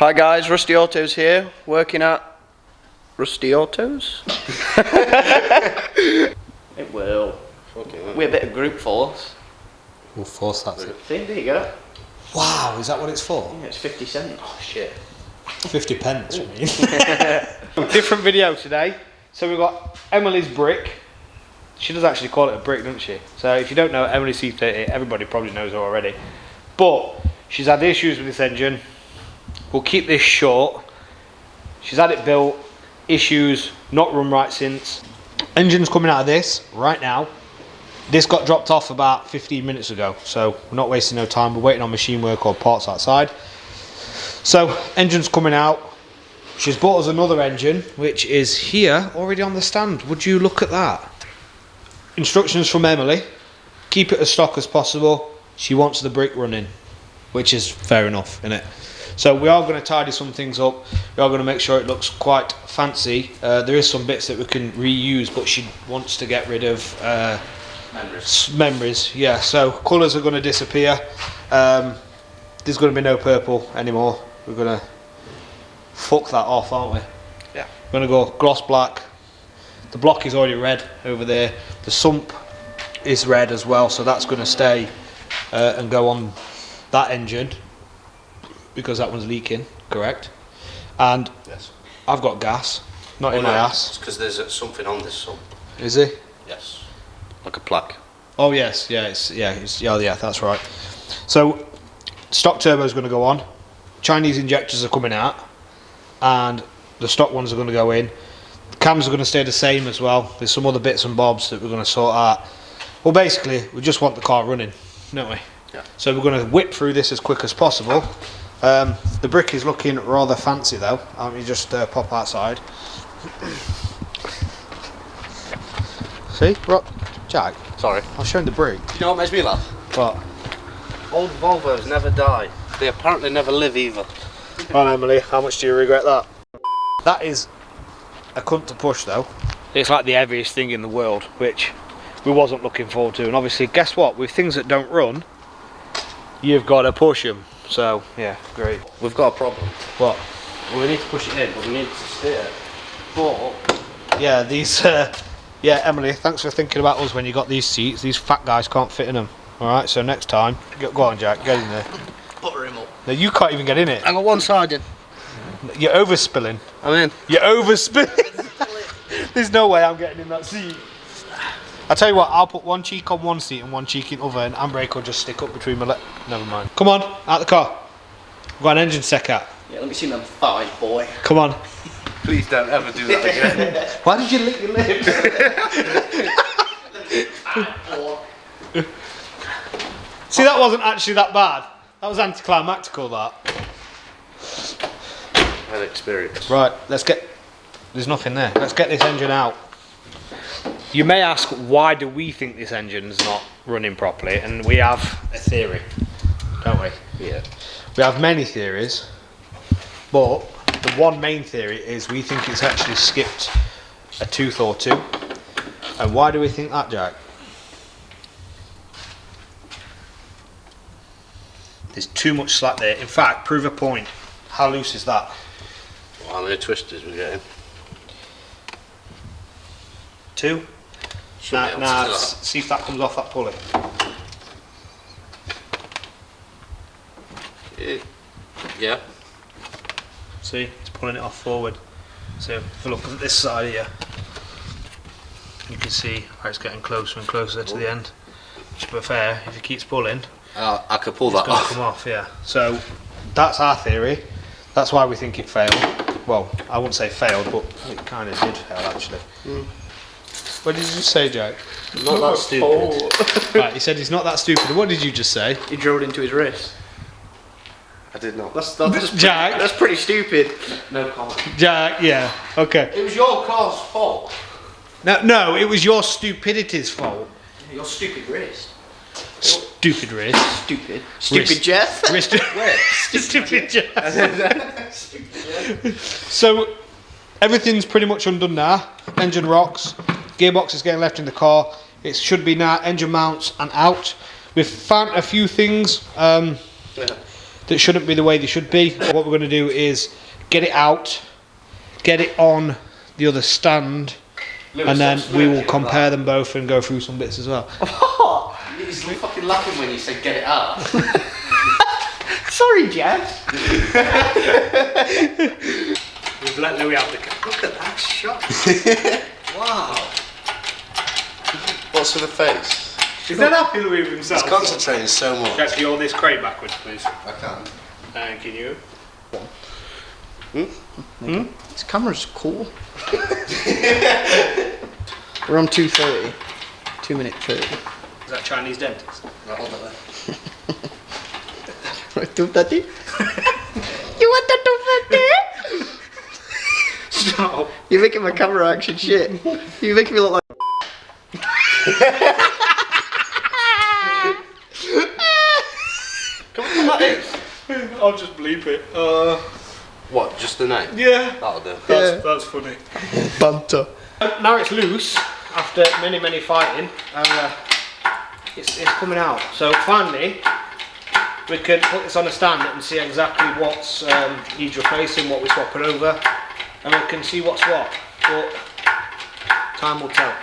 Hi guys, Rusty Autos here, working at Rusty Autos. It will. Okay, we're a bit of group force. We'll force that. See, there you go. Wow, is that what it's for? Yeah, it's 50 cents. Oh shit. 50 pence, you mean? Different video today. So we've got Emily's brick. She does actually call it a brick, doesn't she? So if you don't know Emily C30, everybody probably knows her already. But she's had issues with this engine. We'll keep this short. She's had it built, issues, not run right since. Engine's coming out of this right now. This got dropped off about 15 minutes ago, so we're not wasting no time. We're waiting on machine work or parts outside. So engine's coming out. She's bought us another engine, which is here already on the stand. Would you look at that? Instructions from Emily. Keep it as stock as possible. She wants the brick running, which is fair enough, isn't it? So we are going to tidy some things up. We are going to make sure it looks quite fancy. There is some bits that we can reuse, but she wants to get rid of memories. Yeah, so colours are going to disappear. There's going to be no purple anymore. We're going to fuck that off, aren't we? Yeah. We're going to go gloss black. The block is already red over there. The sump is red as well, so that's going to stay and go on that engine, because that one's leaking, correct? And yes, I've got gas, not in my ass. It's because there's something on this sump. Is it? Yes, like a plaque. Oh yes, yeah, yeah, that's right. So stock turbo is going to go on. Chinese injectors are coming out, and the stock ones are going to go in. The cams are going to stay the same as well. There's some other bits and bobs that we're going to sort out. Well, basically, we just want the car running, don't we? Yeah. So we're going to whip through this as quick as possible. The brick is looking rather fancy though. Let me just pop outside. See, Jack? Sorry. I'll show him the brick. You know what makes me laugh? What? Old Volvos never die. They apparently never live either. Right, Emily, how much do you regret that? That is a cunt to push though. It's like the heaviest thing in the world, which we wasn't looking forward to. And obviously, guess what? With things that don't run, you've got to push them. So, yeah, great. We've got a problem. What? Well, we need to push it in, but we need to steer. But Yeah, these, yeah, Emily, thanks for thinking about us when you got these seats. These fat guys can't fit in them. Alright, so next time, go on, Jack, get in there. butter him up. No, you can't even get in it. I got one sided. You're overspilling. I'm in. You're overspilling. There's no way I'm getting in that seat. I tell you what, I'll put one cheek on one seat and one cheek in other, and handbrake will just stick up between my legs. Never mind. Come on, out the car. We've got an engine sec out. Yeah, let me see them thighs, boy. Come on. Please don't ever do that again. Why did you lick your lips? See, that wasn't actually that bad. That was anticlimactical, that. Had experience. Right, let's get... There's nothing there. Let's get this engine out. You may ask, why do we think this engine's not running properly? And we have a theory, don't we? Yeah. We have many theories, but the one main theory is we think it's actually skipped a tooth or two. And why do we think that, Jack? There's too much slack there. In fact, prove a point. How loose is that? Well, how many twisters we getting? 2? Now, see if that comes off that pulley. Yeah. See, it's pulling it off forward. So if you look at this side here, you can see how it's getting closer and closer to the end. To be fair, if it keeps pulling, I could pull it's that going to off. come off, yeah. So that's our theory. That's why we think it failed. Well, I wouldn't say failed, but it kind of did fail actually. What did you say, Jack? Not that stupid. Right, he said he's not that stupid. What did you just say? He drilled into his wrist. I did not. That's Jack. That's pretty stupid. No comment. Jack, yeah, okay. It was your car's fault. No, it was your stupidity's fault. Your stupid wrist. Stupid wrist. Stupid. Stupid Jeff. Wrist. Stupid Jeff. So everything's pretty much undone now. Engine rocks. Gearbox is getting left in the car. It should be now engine mounts and out. We've found a few things. that shouldn't be the way they should be. What we're going to do is get it out, get it on the other stand, and then we will compare them both and go through some bits as well. What? He's fucking laughing when you said get it out. Sorry, Jeff. We've let Louis out the car. Look at that shot. Wow. What's with the face? Is that happy Louis with himself? He's concentrating so much. Can you hold this crate backwards, please? I can. Thank you. This camera's cool. We're on 2:30. 2:30. Is that Chinese dentist? Right, hold on there. 2:30. You want that 2:30? Stop. You're making my camera action shit. You're making me look like. Come on, that is. I'll just bleep it. What, just the name? Yeah. That'll do. That's funny. Banter. Now it's loose after many fighting, and it's coming out. So finally, we can put this on a stand and see exactly what's needs replacing, what we're swapping over, and we can see what's what. But time will tell.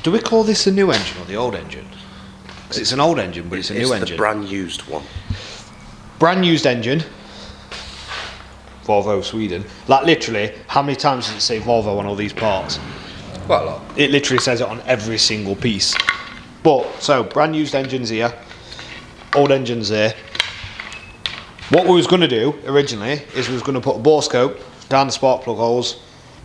Do we call this the new engine or the old engine? Because it's an old engine, but it's a new engine. It's the brand used one. Brand used engine. Volvo, Sweden. Like literally, how many times does it say Volvo on all these parts? Quite a lot. It literally says it on every single piece. But, so, brand used engines here. Old engines there. What we was going to do, originally, is we was going to put a bore scope down the spark plug holes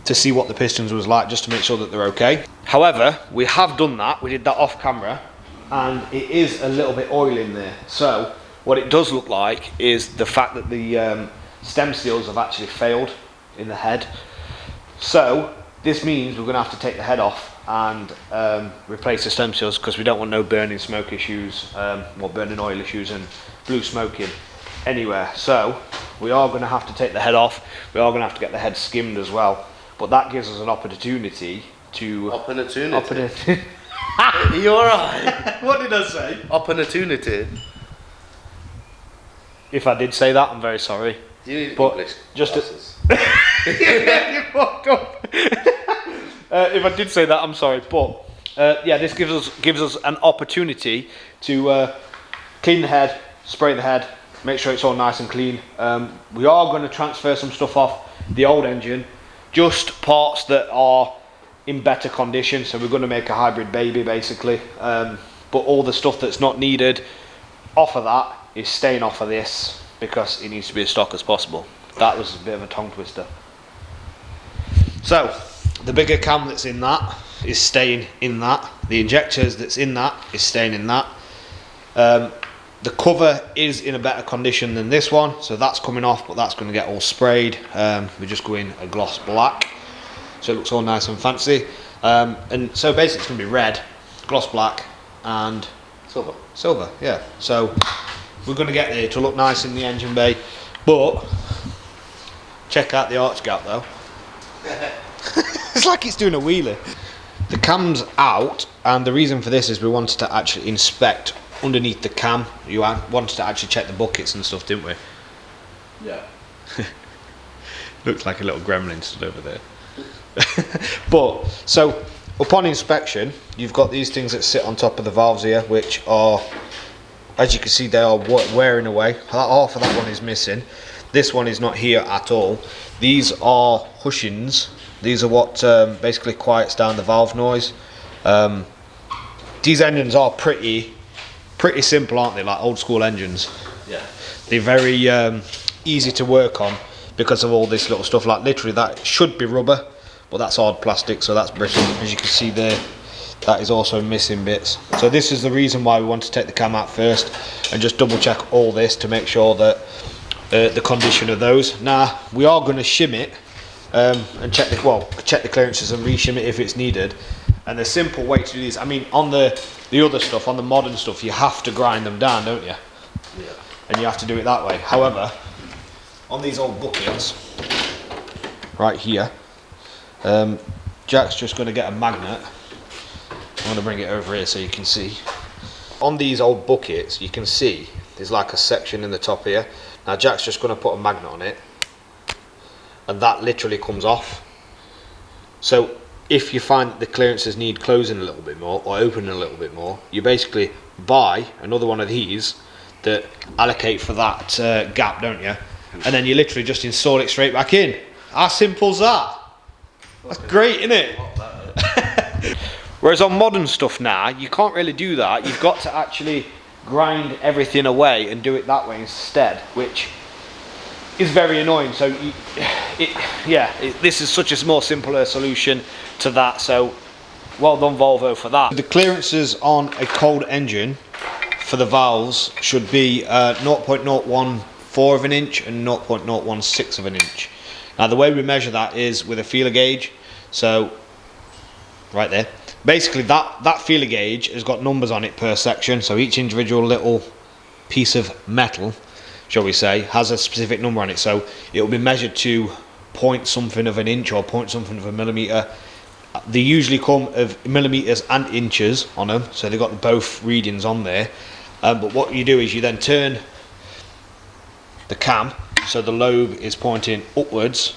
to see what the pistons was like, just to make sure that they're okay. However, we have done that. We did that off camera. And it is a little bit oil in there. So, what it does look like is the fact that the stem seals have actually failed in the head. So this means we're going to have to take the head off and replace the stem seals, because we don't want no burning smoke issues, or burning oil issues and blue smoking anywhere. So we are going to have to take the head off. We are going to have to get the head skimmed as well, but that gives us an opportunity to Opportunity. Are you alright? What did I say? Opportunity. If I did say that, I'm very sorry. Do you need But English just glasses? You fucked up. If I did say that, I'm sorry. But yeah, this gives us an opportunity to clean the head, spray the head, make sure it's all nice and clean. We are going to transfer some stuff off the old engine, just parts that are in better condition. So we're going to make a hybrid baby basically. But all the stuff that's not needed off of that is staying off of this, because it needs to be as stock as possible. That was a bit of a tongue twister. So the bigger cam that's in that is staying in that. The injectors that's in that is staying in that. The cover is in a better condition than this one, so that's coming off, but that's going to get all sprayed. We're just going a gloss black, so it looks all nice and fancy. And so basically it's going to be red, gloss black, and silver, yeah. So we're going to get there to look nice in the engine bay, but check out the arch gap though. It's like it's doing a wheelie. The cam's out, and the reason for this is we wanted to actually inspect underneath the cam. You wanted to actually check the buckets and stuff, didn't we? Yeah. Looks like a little gremlin stood over there. But so upon inspection, you've got these things that sit on top of the valves here, which are, as you can see, they are wearing away. Half of that one is missing. This one is not here at all. These are hushings. These are what basically quiets down the valve noise. These engines are pretty simple, aren't they? Like old school engines. Yeah. They're very easy to work on because of all this little stuff. Like literally, that should be rubber, but that's hard plastic, so that's brittle. As you can see there, that is also missing bits. So this is the reason why we want to take the cam out first and just double check all this to make sure that the condition of those. Now we are going to shim it and check the clearances and re-shim it if it's needed. And the simple way to do this, I mean, on the other stuff, on the modern stuff, you have to grind them down, don't you? Yeah. And you have to do it that way. However, on these old buckets, right here, Jack's just going to get a magnet I'm going to bring it over here so you can see. On these old buckets, you can see there's like a section in the top here. Now Jack's just going to put a magnet on it, and that literally comes off. So if you find that the clearances need closing a little bit more or opening a little bit more, you basically buy another one of these that allocate for that gap, don't you? And then you literally just install it straight back in. How simple's that? That's great, isn't it? Whereas on modern stuff now, you can't really do that. You've got to actually grind everything away and do it that way instead, which is very annoying. So this is such a more simpler solution to that. So well done Volvo for that. The clearances on a cold engine for the valves should be 0.014 of an inch and 0.016 of an inch. Now the way we measure that is with a feeler gauge. So right there. Basically that feeler gauge has got numbers on it per section, so each individual little piece of metal, shall we say, has a specific number on it. So it will be measured to point something of an inch or point something of a millimetre. They usually come of millimetres and inches on them, so they've got both readings on there. But what you do is you then turn the cam so the lobe is pointing upwards.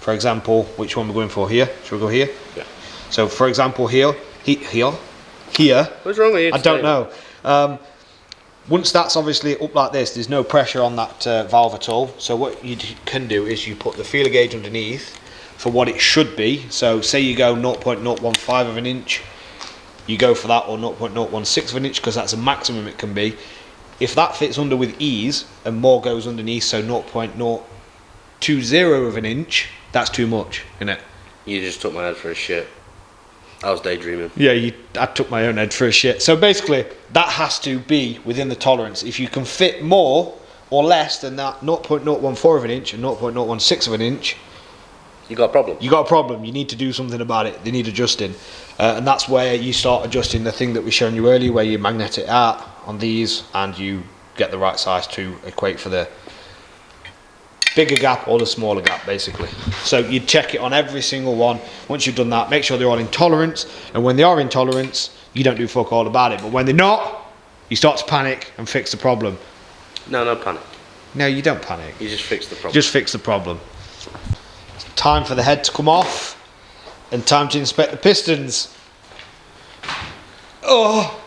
For example, which one we're going for here? Should we go here? Yeah. So for example here. What's wrong with you? I don't know. Once that's obviously up like this, there's no pressure on that valve at all. So what you can do is you put the feeler gauge underneath for what it should be. So say you go 0.015 of an inch, you go for that, or 0.016 of an inch, because that's a maximum it can be. If that fits under with ease and more goes underneath, so 0.020 of an inch, that's too much, isn't it? You just took my head for a shit. I was daydreaming. Yeah, I took my own head for a shit. So basically, that has to be within the tolerance. If you can fit more or less than that 0.014 of an inch and 0.016 of an inch, you got a problem. you got a problem. You need to do something about it. They need adjusting. And that's where you start adjusting the thing that we shown you earlier, where you magnet it out on these and you get the right size to equate for the bigger gap or the smaller gap, basically. So you check it on every single one. Once you've done that, make sure they're all in tolerance, and when they are in tolerance, you don't do fuck all about it. But when they're not, you start to panic and fix the problem. No panic. No, you don't panic. You just fix the problem. Just fix the problem. It's time for the head to come off and time to inspect the pistons. Oh,